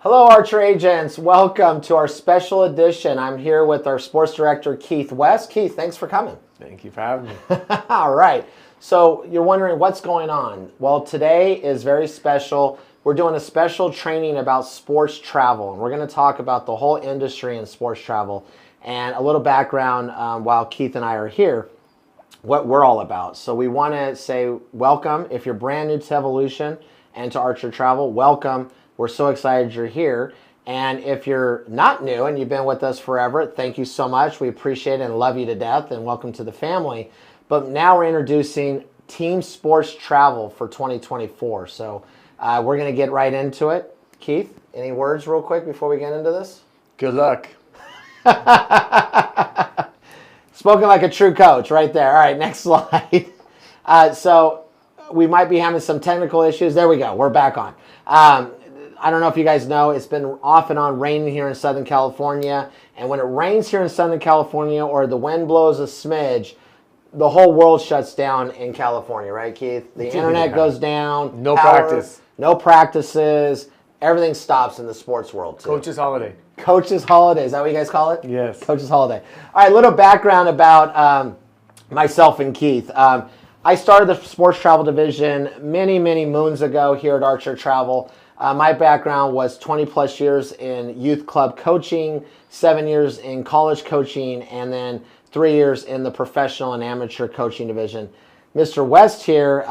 Hello, Archer agents. Welcome to our special edition. I'm here with our sports director, Keith West. Keith, thanks for coming. Thank you for having me. All right. So you're wondering what's going on. Well, today is very special. We're doing a special training about sports travel, and we're going to talk about the whole industry in sports travel and a little background while Keith and I are here, what we're all about. So we want to say welcome. If you're brand new to Evolution and to Archer Travel, welcome. We're so excited you're here. And if you're not new and you've been with us forever, thank you so much. We appreciate it and love you to death, and welcome to the family. But now we're introducing Team Sports Travel for 2024. So we're going to get right into it. Keith, any words real quick before we get into this? Good luck. Spoken like a true coach right there. All right, next slide. So we might be having some technical issues. There we go. We're back on. I don't know if you guys know, it's been off and on raining here in Southern California. And when it rains here in Southern California or the wind blows a smidge, the whole world shuts down in California, right, Keith? The internet goes down. No practice. No practices. Everything stops in the sports world, too. Coach's holiday. Coach's holiday. Is that what you guys call it? Yes. Coach's holiday. All right, little background about myself and Keith. I started the sports travel division many, many moons ago here at Archer Travel. My background was 20 plus years in youth club coaching, 7 years in college coaching, and then 3 years in the professional and amateur coaching division. Mr. West here,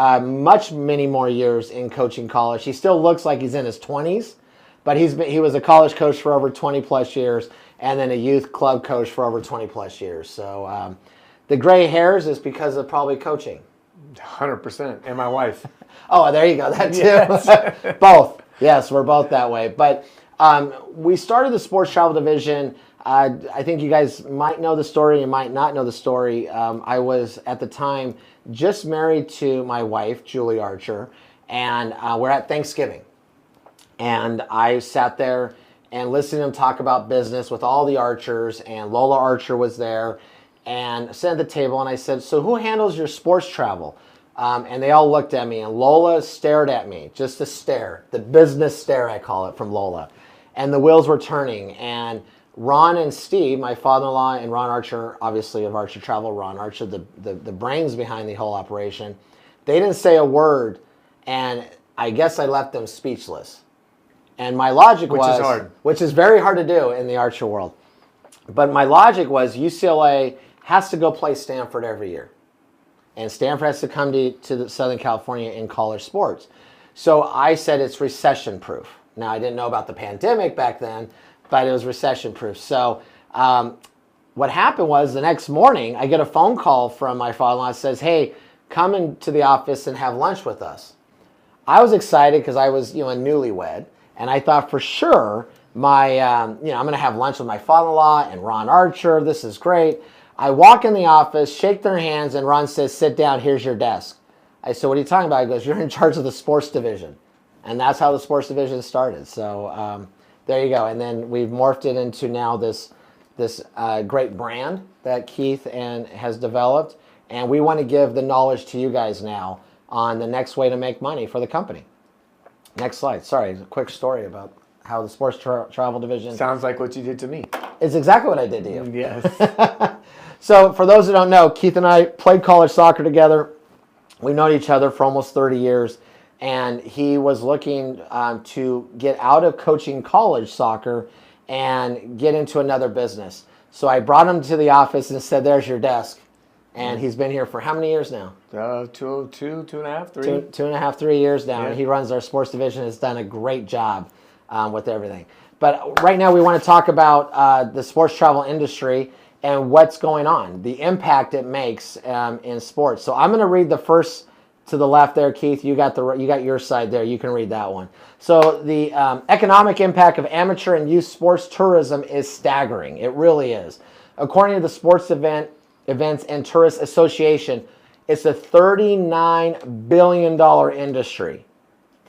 many more years in coaching college. He still looks like he's in his 20s, but he was a college coach for over 20 plus years, and then a youth club coach for over 20 plus years. So the gray hairs is because of probably coaching. 100%. And my wife. Oh, there you go. That too. Yes. Both. Yes, we're both that way. But we started the sports travel division. I think you guys might know the story. You might not know the story. I was, at the time, just married to my wife, Julie Archer, and we're at Thanksgiving. And I sat there and listened to them talk about business with all the Archers, and Lola Archer was there. And I sat at the table, and I said, so who handles your sports travel? And they all looked at me, and Lola stared at me, just a stare, the business stare, I call it, from Lola. And the wheels were turning, and Ron and Steve, my father-in-law, and Ron Archer, obviously of Archer Travel, Ron Archer, the brains behind the whole operation, they didn't say a word, and I guess I left them speechless. And my logic which is very hard to do in the Archer world, but my logic was UCLA has to go play Stanford every year. And Stanford has to come to Southern California in college sports. So I said it's recession-proof. Now, I didn't know about the pandemic back then, but it was recession-proof. So what happened was the next morning, I get a phone call from my father-in-law that says, hey, come into the office and have lunch with us. I was excited because I was a newlywed, and I thought for sure I'm going to have lunch with my father-in-law and Ron Archer. This is great. I walk in the office, shake their hands, and Ron says, sit down, here's your desk. I said, what are you talking about? He goes, you're in charge of the sports division. And that's how the sports division started. So there you go. And then we've morphed it into now this great brand that Keith has developed. And we want to give the knowledge to you guys now on the next way to make money for the company. Next slide. Sorry, a quick story about how the sports travel division... Sounds like what you did to me. It's exactly what I did to you. Yes. So for those who don't know, Keith and I played college soccer together. We've known each other for almost 30 years. And he was looking to get out of coaching college soccer and get into another business. So I brought him to the office and said, there's your desk. And he's been here for how many years now? 2 and a half, 3. 2.5, 3 years now. Yeah. And he runs our sports division, has done a great job with everything. But right now we want to talk about the sports travel industry and what's going on, the impact it makes in sports. So I'm going to read the first to the left there, Keith. You got your side there. You can read that one. So the economic impact of amateur and youth sports tourism is staggering. It really is. According to the Sports Events and Tourist Association, it's a $39 billion industry.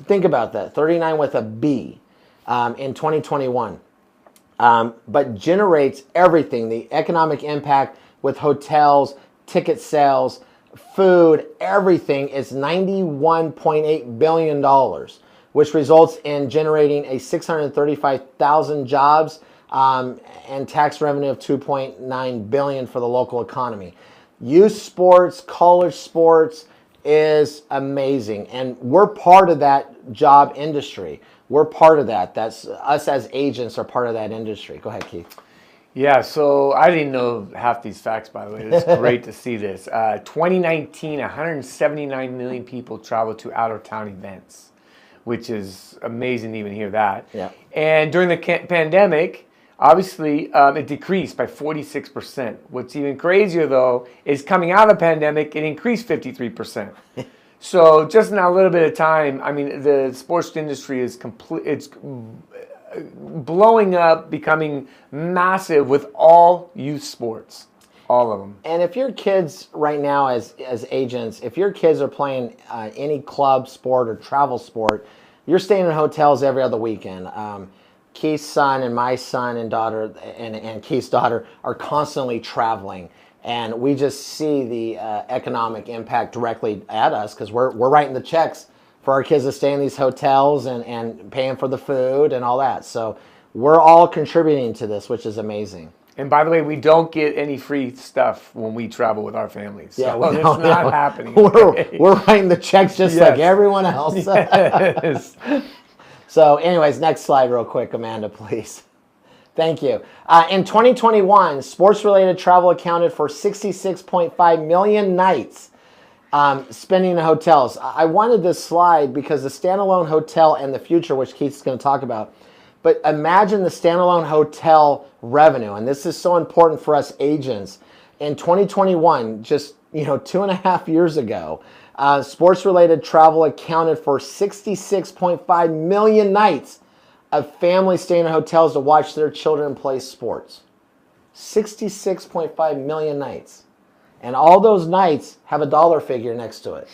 Think about that, 39 with a B in 2021. But generates everything, the economic impact with hotels, ticket sales, food, everything is $91.8 billion. which results in generating a 635,000 jobs and tax revenue of 2.9 billion for the local economy. Youth sports, college sports is amazing, and we're part of that job industry. We're part of that. That's us as agents are part of that industry. Go ahead, Keith. Yeah, so I didn't know half these facts, by the way. It's great to see this. 2019, 179 million people traveled to out-of-town events, which is amazing to even hear that. Yeah. And during the pandemic, obviously, it decreased by 46%. What's even crazier, though, is coming out of the pandemic, it increased 53%. So just in a little bit of time, I mean, the sports industry is it's blowing up, becoming massive with all youth sports, all of them. And if your kids right now as agents, if your kids are playing any club sport or travel sport, you're staying in hotels every other weekend. Keith's son and my son and daughter and Keith's daughter are constantly traveling. And we just see the economic impact directly at us because we're writing the checks for our kids to stay in these hotels and paying for the food and all that. So we're all contributing to this, which is amazing. And by the way, we don't get any free stuff when we travel with our families. So Yeah, it's not happening. We're writing the checks just like everyone else. Yes. So anyways, next slide real quick, Amanda, please. Thank you. In 2021, sports-related travel accounted for 66.5 million nights spending in hotels. I wanted this slide because the standalone hotel and the future, which Keith's going to talk about, but imagine the standalone hotel revenue, and this is so important for us agents. In 2021, just 2.5 years ago, sports-related travel accounted for 66.5 million nights of families staying in hotels to watch their children play sports. 66.5 million nights. And all those nights have a dollar figure next to it.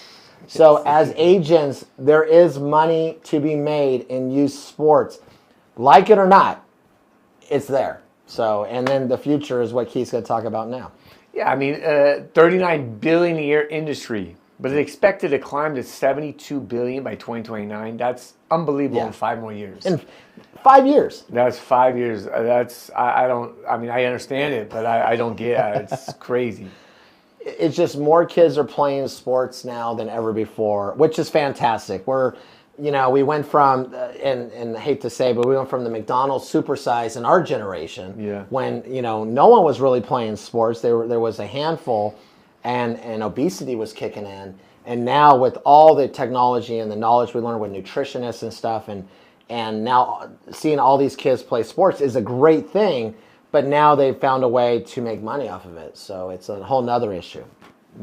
So as agents, there is money to be made in youth sports. Like it or not, it's there. So, and then the future is what Keith's going to talk about now. Yeah, I mean, 39 billion a year industry, but it's expected to climb to 72 billion by 2029. That's unbelievable in 5 more years. In 5 years. That's 5 years. I understand it, but I don't get it. It's crazy. It's just more kids are playing sports now than ever before, which is fantastic. We went from, and I hate to say, but we went from the McDonald's supersize in our generation when, no one was really playing sports. There was a handful and obesity was kicking in. And now with all the technology and the knowledge we learned with nutritionists and stuff, and now seeing all these kids play sports is a great thing. But now they've found a way to make money off of it. So it's a whole nother issue.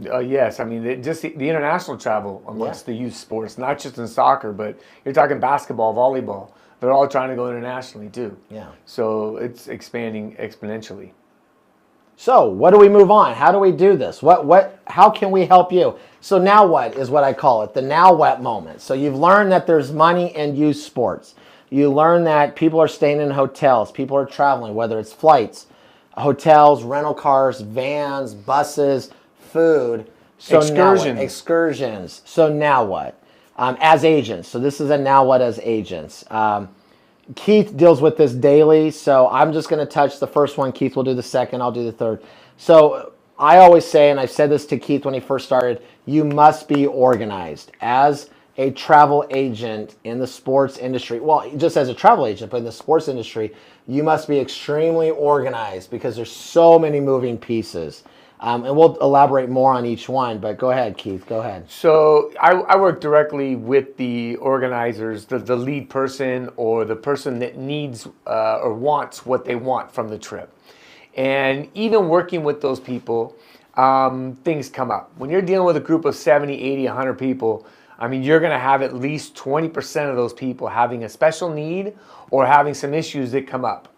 Yes, I mean, just the international travel amongst the youth sports, not just in soccer, but you're talking basketball, volleyball. They're all trying to go internationally too. Yeah. So it's expanding exponentially. So what do we move on? How do we do this? How can we help you? So now what is what I call it, the now what moment. So you've learned that there's money in youth sports. You learn that people are staying in hotels, people are traveling, whether it's flights, hotels, rental cars, vans, buses, food. So excursions. So now what? As agents. So this is a now what as agents. Keith deals with this daily, so I'm just going to touch the first one. Keith will do the second. I'll do the third. So I always say, and I said this to Keith when he first started, you must be organized. As a travel agent in the sports industry, well, just as a travel agent, but in the sports industry, you must be extremely organized because there's so many moving pieces. And we'll elaborate more on each one, but go ahead, Keith, go ahead. So I work directly with the organizers, the lead person or the person that needs or wants what they want from the trip. And even working with those people, things come up. When you're dealing with a group of 70, 80, 100 people, I mean, you're going to have at least 20% of those people having a special need or having some issues that come up.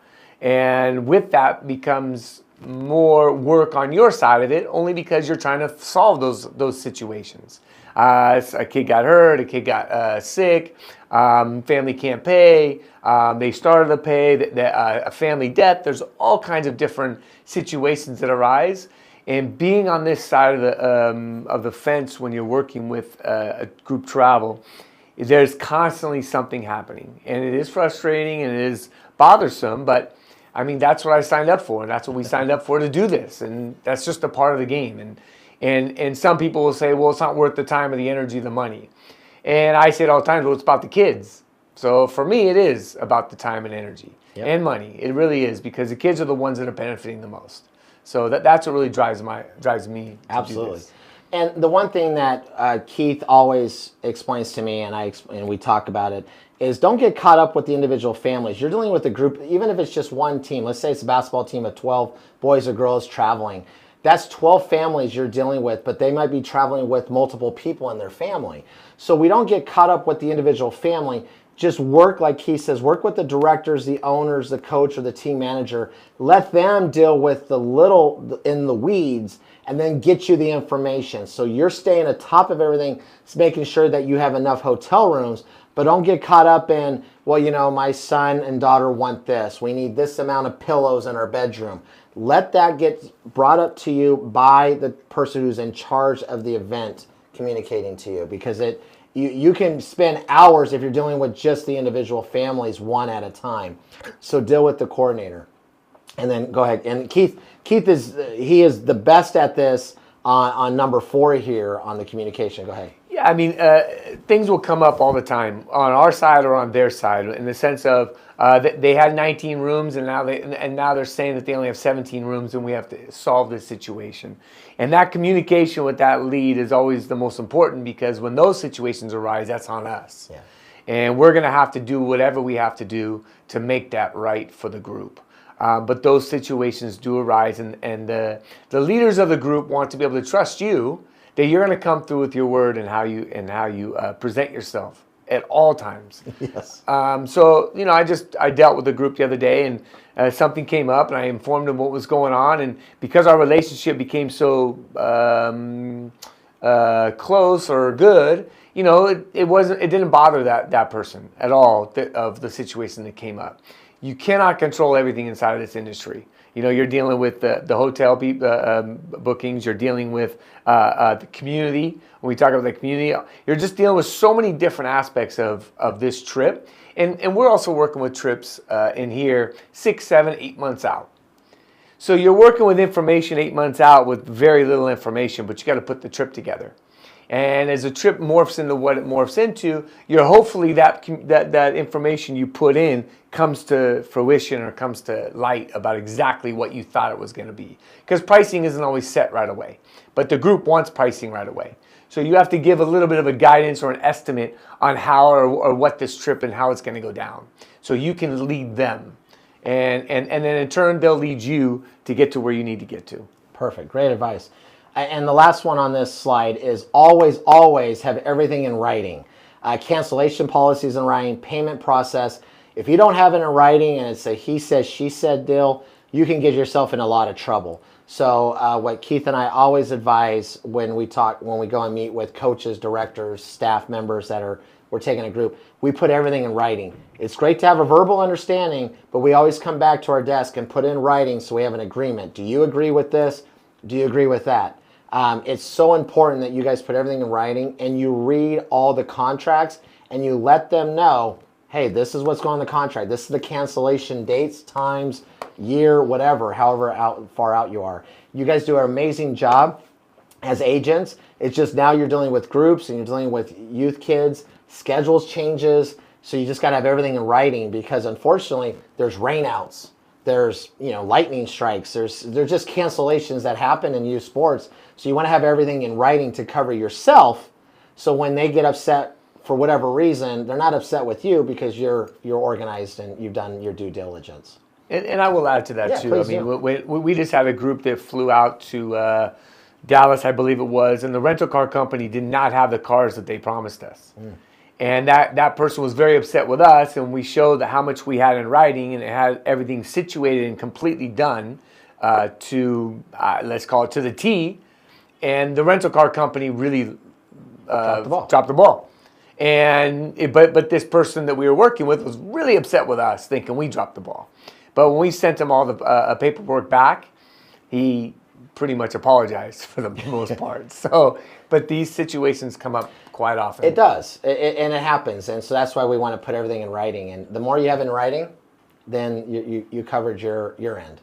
And with that becomes more work on your side of it, only because you're trying to solve those situations. A kid got hurt, a kid got sick, family can't pay, they started to pay, a family debt. There's all kinds of different situations that arise. And being on this side of the fence when you're working with a group travel there's constantly something happening, and it is frustrating and it is bothersome, but I mean, that's what I signed up for, and that's what we signed up for, to do this, and that's just a part of the game. And some people will say, well, it's not worth the time or the energy, the money. And I say it all the time, well, it's about the kids. So for me, it is about the time and energy and money. It really is, because the kids are the ones that are benefiting the most. So that's what really drives me to Absolutely. do this. And the one thing that Keith always explains to me, and we talk about it, is don't get caught up with the individual families. You're dealing with a group, even if it's just one team. Let's say it's a basketball team of 12 boys or girls traveling. That's 12 families you're dealing with, but they might be traveling with multiple people in their family. So we don't get caught up with the individual family. Just work, like Keith says, work with the directors, the owners, the coach, or the team manager. Let them deal with the little in the weeds, and then get you the information. So you're staying atop of everything, it's making sure that you have enough hotel rooms, but don't get caught up in, well, you know, my son and daughter want this. We need this amount of pillows in our bedroom. Let that get brought up to you by the person who's in charge of the event communicating to you, because you can spend hours if you're dealing with just the individual families one at a time. So deal with the coordinator. And then go ahead. And Keith is the best at this on number 4 here on the communication. Go ahead. Yeah, I mean, things will come up all the time on our side or on their side, in the sense of they had 19 rooms, and now they're saying that they only have 17 rooms, and we have to solve this situation. And that communication with that lead is always the most important, because when those situations arise, that's on us. Yeah. And we're going to have to do whatever we have to do to make that right for the group. But those situations do arise, and the leaders of the group want to be able to trust you that you're going to come through with your word and how you present yourself at all times. Yes. So you know, I dealt with the group the other day, and something came up, and I informed them what was going on, and because our relationship became so close or good, you know, it didn't bother that person at all of the situation that came up. You cannot control everything inside of this industry. You know, you're dealing with the hotel bookings. You're dealing with the community. When we talk about the community, you're just dealing with so many different aspects of this trip. And we're also working with trips in here 6, 7, 8 months out. So you're working with information 8 months out with very little information, but you got to put the trip together. And as the trip morphs into what it morphs into, you're hopefully that information you put in comes to fruition or comes to light about exactly what you thought it was going to be. Because pricing isn't always set right away, but the group wants pricing right away. So you have to give a little bit of a guidance or an estimate on how or what this trip and how it's going to go down. So you can lead them. And then in turn, they'll lead you to get to where you need to get to. Perfect. Great advice. And the last one on this slide is always have everything in writing. Cancellation policies in writing, payment process. If you don't have it in writing and it's a he said, she said deal, you can get yourself in a lot of trouble. So what Keith and I always advise when we go and meet with coaches, directors, staff members that we're taking a group, we put everything in writing. It's great to have a verbal understanding, but we always come back to our desk and put in writing so we have an agreement. Do you agree with this? Do you agree with that? It's so important that you guys put everything in writing and you read all the contracts and you let them know, hey, this is what's going on in the contract. This is the cancellation dates, times, year, whatever, however far out you are. You guys do an amazing job as agents. It's just now you're dealing with groups and you're dealing with youth kids, schedules changes, so you just got to have everything in writing, because unfortunately there's rainouts. There's lightning strikes. There's just cancellations that happen in youth sports. So you want to have everything in writing to cover yourself. So when they get upset for whatever reason, they're not upset with you because you're organized and you've done your due diligence. And I will add to that too. I mean, do. we just had a group that flew out to Dallas, I believe it was, and the rental car company did not have the cars that they promised us. And that person was very upset with us, and we showed how much we had in writing, and it had everything situated and completely done to, let's call it to the T. And the rental car company really dropped the ball. But this person that we were working with was really upset with us, thinking we dropped the ball. But when we sent him all the paperwork back, he pretty much apologized for the most part. So, but these situations come up quite often. It does, and it happens, and so that's why we want to put everything in writing. And the more you have in writing, then you covered your end.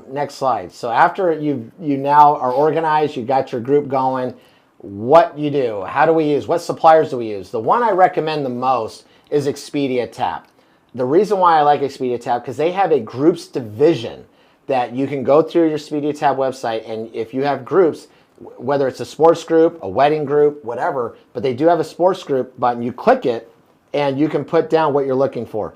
Next slide. So after you now are organized, you got your group going, what you do, how do we use, what suppliers do we use? The one I recommend the most is Expedia Tap. The reason why I like Expedia Tap, because they have a groups division that you can go through your Expedia Tap website, and if you have groups, whether it's a sports group, a wedding group, whatever, but they do have a sports group button, you click it, and you can put down what you're looking for.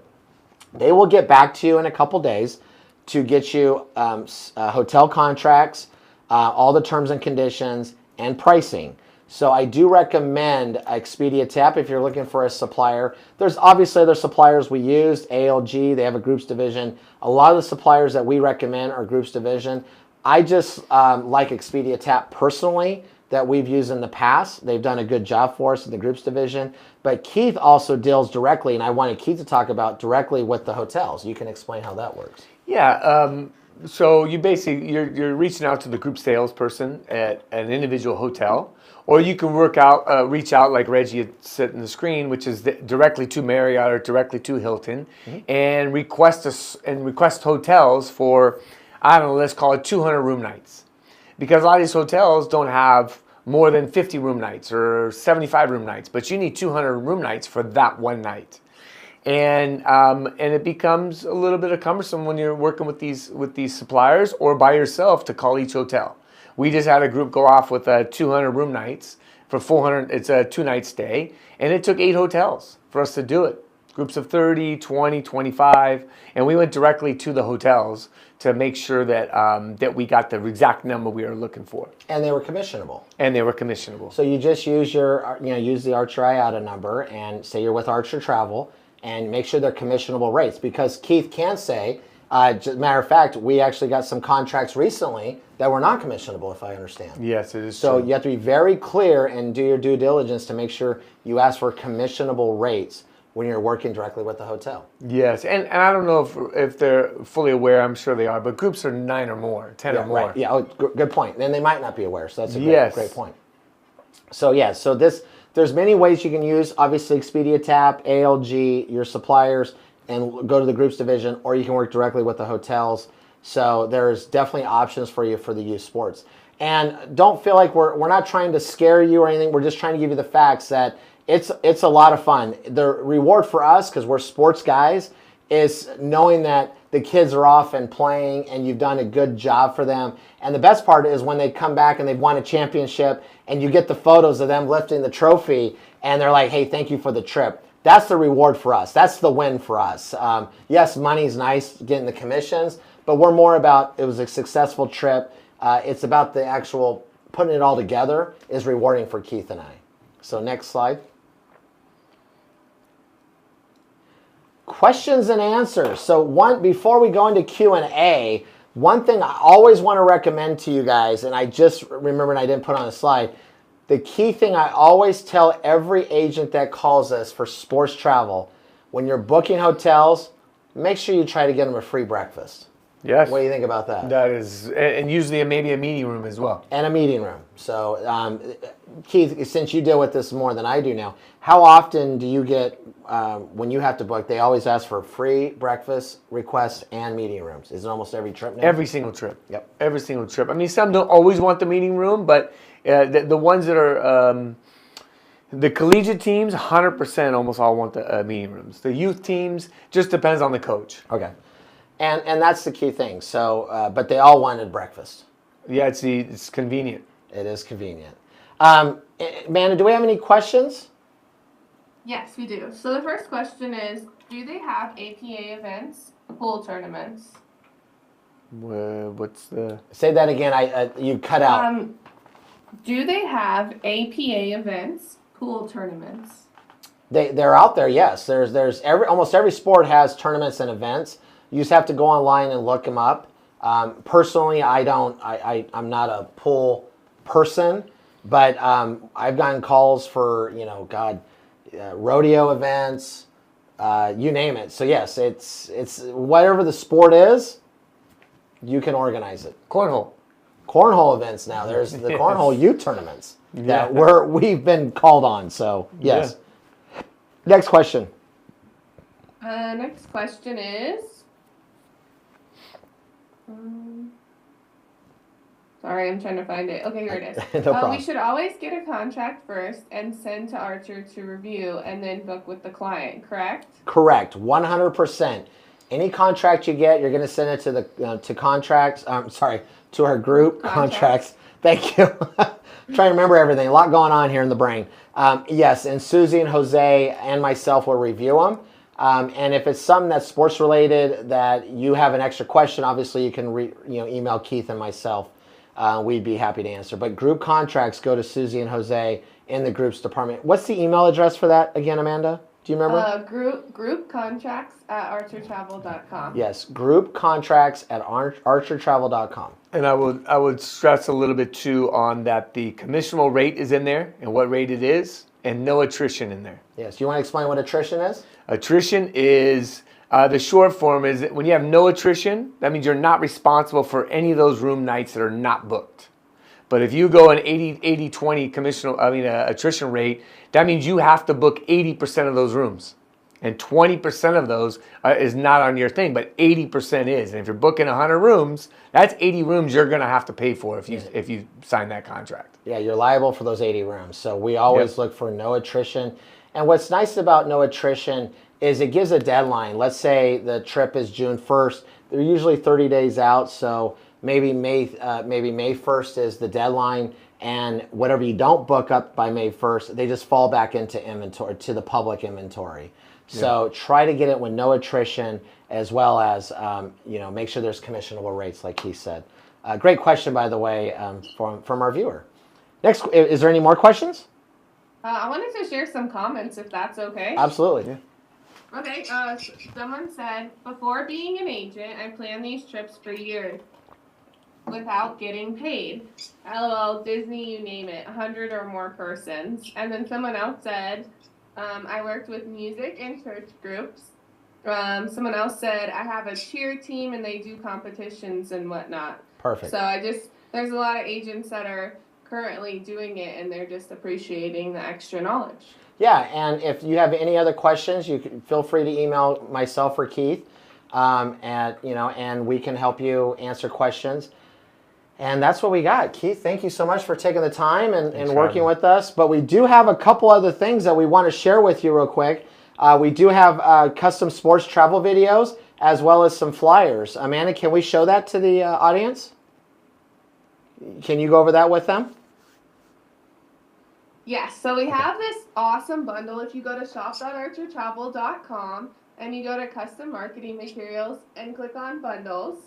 They will get back to you in a couple days to get you hotel contracts, all the terms and conditions, and pricing. So I do recommend Expedia Tap if you're looking for a supplier. There's obviously other suppliers we used, ALG, they have a groups division. A lot of the suppliers that we recommend are groups division. I just like Expedia Tap personally, that we've used in the past. They've done a good job for us in the groups division. But Keith also deals directly, and I wanted Keith to talk about directly with the hotels. You can explain how that works. Yeah, so you basically, you're reaching out to the group salesperson at an individual hotel, or you can reach out like Reggie had said in the screen, which is directly to Marriott or directly to Hilton, and request hotels for, I don't know, let's call it 200 room nights. Because a lot of these hotels don't have more than 50 room nights or 75 room nights, but you need 200 room nights for that one night. And it becomes a little bit of cumbersome when you're working with these suppliers or by yourself to call each hotel. We just had a group go off with 200 room nights for 400. It's a 2-night stay, and it took 8 hotels for us to do it. Groups of 30, 20, 25, and we went directly to the hotels to make sure that that we got the exact number we were looking for. And they were commissionable. So you just use use the Archer IATA number and say you're with Archer Travel, and make sure they're commissionable rates, because Keith can say, matter of fact, we actually got some contracts recently that were not commissionable, if I understand. Yes, it is so true. You have to be very clear and do your due diligence to make sure you ask for commissionable rates when you're working directly with the hotel. Yes, and I don't know if they're fully aware, I'm sure they are, but groups are 9 or more, 10 or more. Right. Yeah, good point. And they might not be aware, so that's a great point. So yeah, there's many ways you can use, obviously Expedia Tap, ALG, your suppliers, and go to the groups division, or you can work directly with the hotels. So there's definitely options for you for the youth sports. And don't feel like we're not trying to scare you or anything. We're just trying to give you the facts that it's a lot of fun. The reward for us, because we're sports guys, is knowing that the kids are off and playing and you've done a good job for them. And the best part is when they come back and they've won a championship and you get the photos of them lifting the trophy and they're like, hey, thank you for the trip. That's the reward for us. That's the win for us. Yes, money's nice, getting the commissions, but we're more about it was a successful trip. It's about the actual putting it all together is rewarding for Keith and I. So next slide. Questions and answers. So before we go into Q&A, one thing I always want to recommend to you guys, and I just remembered I didn't put on a slide, the key thing I always tell every agent that calls us for sports travel, when you're booking hotels, make sure you try to get them a free breakfast. Yes. What do you think about that? That is, and usually maybe a meeting room as well. And a meeting room. So, Keith, since you deal with this more than I do now, how often do you get, when you have to book, they always ask for free breakfast requests and meeting rooms? Is it almost every trip now? Every single trip. Yep. Every single trip. I mean, some don't always want the meeting room, but the ones that are, the collegiate teams, 100% almost all want the meeting rooms. The youth teams, just depends on the coach. Okay. And that's the key thing. So, but they all wanted breakfast. Yeah, it's convenient. It is convenient. Amanda, do we have any questions? Yes, we do. So the first question is, do they have APA events, pool tournaments? What's the... Say that again. You cut out. Do they have APA events, pool tournaments? They're out there, yes. There's almost every sport has tournaments and events. You just have to go online and look them up. Personally, I'm not a pool person, but I've gotten calls for, rodeo events, you name it. So yes, it's whatever the sport is, you can organize it. Cornhole. cornhole events now. There's the cornhole youth tournaments that we've been called on. So yes. Yeah. Next question. Next question is. Sorry, I'm trying to find it. Okay, here it is. No problem. We should always get a contract first and send to Archer to review and then book with the client, correct? Correct, 100%. Any contract you get, you're going to send it to the to contracts. To our group contracts. Thank you. I'm trying to remember everything. A lot going on here in the brain. Yes, and Susie and Jose and myself will review them. And if it's something that's sports related that you have an extra question, obviously you can email Keith and myself. We'd be happy to answer. But group contracts go to Susie and Jose in the groups department. What's the email address for that again, Amanda? Do you remember? Group contracts at archertravel.com. Yes, group contracts at archertravel.com. And I would stress a little bit too on that the commissionable rate is in there and what rate it is, and no attrition in there. Yes, you want to explain what attrition is? Attrition is, the short form is that when you have no attrition, that means you're not responsible for any of those room nights that are not booked. But if you go an 80-20 attrition rate, that means you have to book 80% of those rooms. And 20% of those is not on your thing, but 80% is. And if you're booking 100 rooms, that's 80 rooms you're going to have to pay for if you sign that contract. Yeah, you're liable for those 80 rooms. So we always look for no attrition. And what's nice about no attrition is it gives a deadline. Let's say the trip is June 1st. They're usually 30 days out, so maybe May 1st is the deadline, and whatever you don't book up by May 1st, they just fall back into inventory, to the public inventory. So try to get it with no attrition, as well as make sure there's commissionable rates, like he said. Great question, by the way, from our viewer. Next, is there any more questions? I wanted to share some comments, if that's okay. Absolutely. Yeah. Okay, someone said, before being an agent, I planned these trips for years without getting paid. LOL, Disney, you name it, 100 or more persons. And then someone else said, I worked with music and church groups. Someone else said, I have a cheer team and they do competitions and whatnot. Perfect. So there's a lot of agents that are currently doing it and they're just appreciating the extra knowledge. Yeah, and if you have any other questions, you can feel free to email myself or Keith, and we can help you answer questions. And that's what we got. Keith, thank you so much for taking the time and working with us. But we do have a couple other things that we want to share with you real quick. We do have custom sports travel videos as well as some flyers. Amanda, can we show that to the audience? Can you go over that with them? Yes, so we have this awesome bundle. If you go to shop.archertravel.com and you go to custom marketing materials and click on bundles.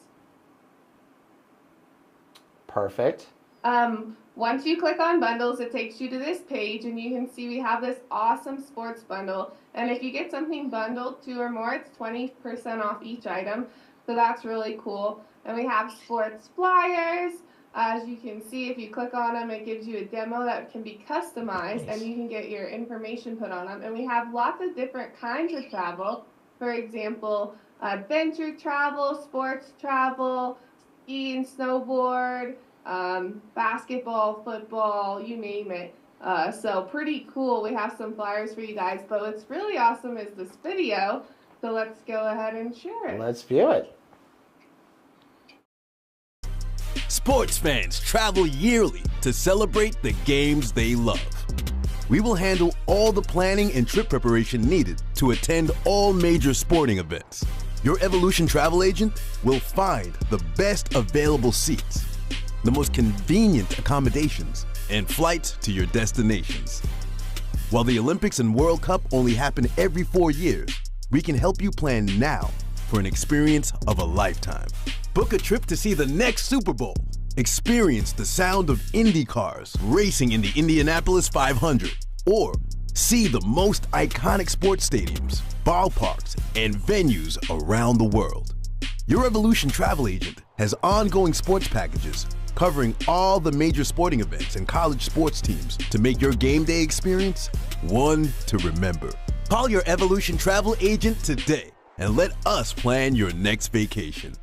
Perfect. Once you click on bundles, it takes you to this page and you can see we have this awesome sports bundle. And if you get something bundled 2 or more, it's 20% off each item. So that's really cool. And we have sports flyers. As you can see, if you click on them, it gives you a demo that can be customized, and you can get your information put on them. And we have lots of different kinds of travel. For example, adventure travel, sports travel, ski and snowboard, basketball, football, you name it. So pretty cool. We have some flyers for you guys. But what's really awesome is this video. So let's go ahead and share it. Let's view it. Sports fans travel yearly to celebrate the games they love. We will handle all the planning and trip preparation needed to attend all major sporting events. Your Evolution travel agent will find the best available seats, the most convenient accommodations, and flights to your destinations. While the Olympics and World Cup only happen every 4 years, we can help you plan now for an experience of a lifetime. Book a trip to see the next Super Bowl. Experience the sound of Indy cars racing in the Indianapolis 500. Or see the most iconic sports stadiums, ballparks, and venues around the world. Your Evolution travel agent has ongoing sports packages covering all the major sporting events and college sports teams to make your game day experience one to remember. Call your Evolution travel agent today and let us plan your next vacation.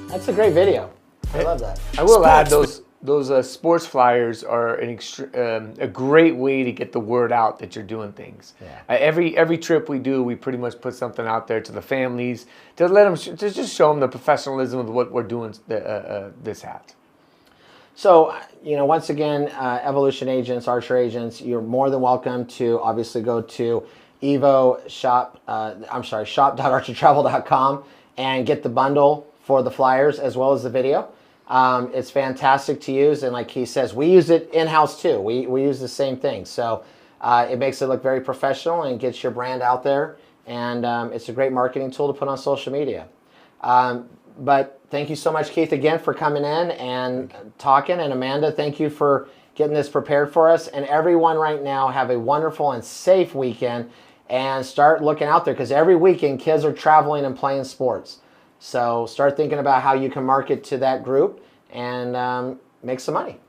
That's a great video. I love that. I will add those sports flyers are a great way to get the word out that you're doing things. Yeah. Every trip we do, we pretty much put something out there to the families to let them to just show them the professionalism of what we're doing this at. So, once again, Evolution agents, Archer agents, you're more than welcome to obviously go to shop.archertravel.com and get the bundle for the flyers as well as the video. It's fantastic to use, and like he says, we use it in-house too. We use the same thing, so it makes it look very professional and gets your brand out there, and it's a great marketing tool to put on social media. But thank you so much, Keith, again for coming in and talking, and Amanda, thank you for getting this prepared for us. And everyone right now, have a wonderful and safe weekend, and start looking out there, because every weekend kids are traveling and playing sports. So start thinking about how you can market to that group and make some money.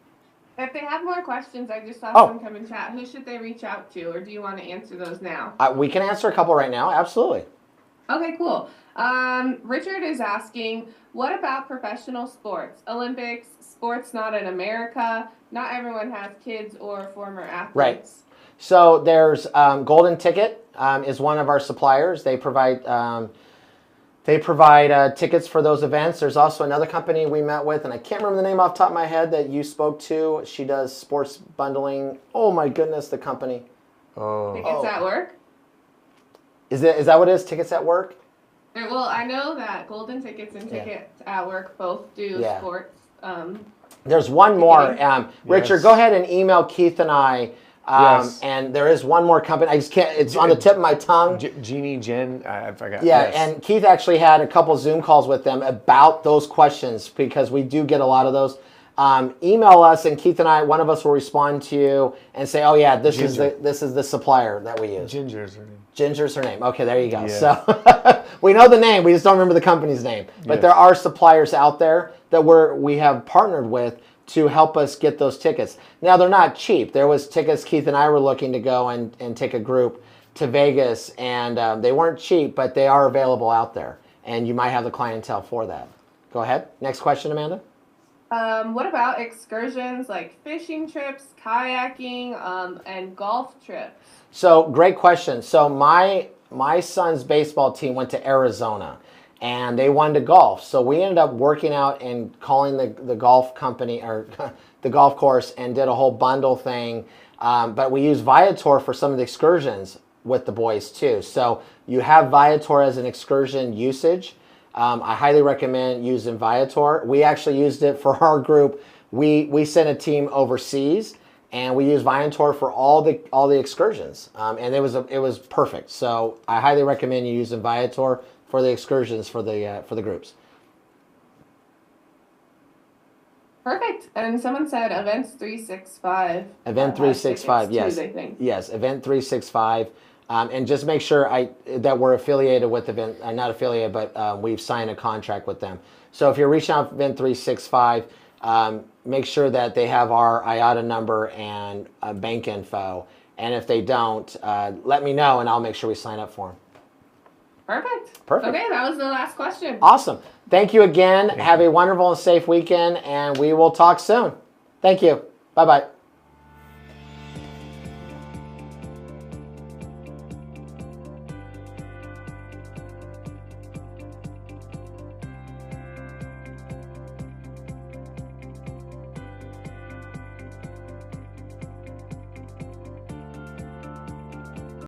If they have more questions, I just saw some come in chat. Who should they reach out to, or do you want to answer those now? We can answer a couple right now. Absolutely. Okay, cool. Richard is asking, what about professional sports? Olympics, sports not in America. Not everyone has kids or former athletes. Right. So there's Golden Ticket is one of our suppliers. They provide tickets for those events. There's also another company we met with, and I can't remember the name off the top of my head, that you spoke to. She does sports bundling. Oh my goodness, the company. Tickets at Work? Is that what it is? Tickets at Work? Well, I know that Golden Tickets and Tickets at Work both do sports. There's one more. Richard, go ahead and email Keith and I. And there is one more company. I just can't. It's on the tip of my tongue. Jen, I forgot. Yeah, yes. And Keith actually had a couple Zoom calls with them about those questions, because we do get a lot of those. Email us, and Keith and I, one of us will respond to you and say, "Oh yeah, this is the supplier that we use." Ginger's her name. Ginger's her name. Okay, there you go. Yeah. So we know the name, we just don't remember the company's name. But there are suppliers out there that we have partnered with to help us get those tickets. Now, they're not cheap. There was tickets Keith and I were looking to go and take a group to Vegas, and they weren't cheap, but they are available out there, and you might have the clientele for that. Go ahead. Next question, Amanda. What about excursions like fishing trips, kayaking, and golf trips? So, great question. So my son's baseball team went to Arizona, and they wanted to golf. So we ended up working out and calling the golf company, or the golf course, and did a whole bundle thing. But we used Viator for some of the excursions with the boys too. So you have Viator as an excursion usage. I highly recommend using Viator. We actually used it for our group. We sent a team overseas, and we used Viator for all the excursions, and it was perfect. So I highly recommend you using Viator for the excursions for the groups. Perfect. And someone said Events 365. Event 365, yes, too, they think. yes, Event 365, and just make sure that we're affiliated with Event, not affiliated, but we've signed a contract with them. So if you're reaching out to Event 365. Make sure that they have our IATA number and bank info. And if they don't, let me know, and I'll make sure we sign up for them. Perfect. Okay, that was the last question. Awesome. Thank you again. Have a wonderful and safe weekend, and we will talk soon. Thank you. Bye-bye.